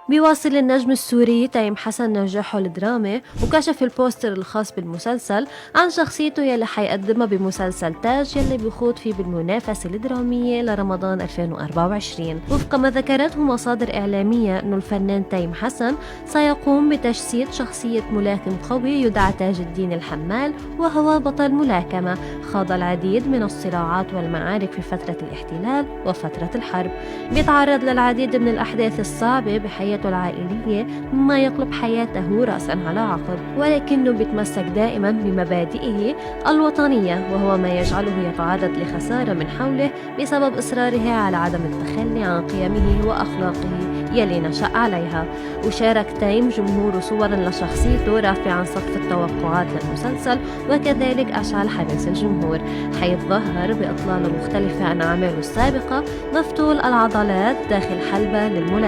بيواصل النجم السوري تيم حسن نجاحه الدرامي، وكشف البوستر الخاص بالمسلسل عن شخصيته يلي حيقدمها بمسلسل تاج يلي بيخوض فيه بالمنافسة الدرامية لرمضان 2024. وفق ما ذكرته مصادر إعلامية أنه الفنان تيم حسن سيقوم بتجسيد شخصية ملاكم قوي يدعى تاج الدين الحمال، وهو بطل ملاكمة خاض العديد من الصراعات والمعارك في فترة الاحتلال وفترة الحرب. بيتعرض للعديد من الأحداث الصعبة بحياته العائلية مما يقلب حياته رأسا على عقب، ولكنه بيتمسك دائما بمبادئه الوطنية، وهو ما يجعله يتعرض لخسارة من حوله بسبب إصراره على عدم التخلي عن قيمه وأخلاقه يلي نشأ عليها. وشارك تيم جمهور صورا لشخصيته رافعا سقف التوقعات للمسلسل، وكذلك أشعل حماس الجمهور، حيث ظهر بأطلالة مختلفة عن أعماله السابقة مفتول العضلات داخل حلبة للملاكمة.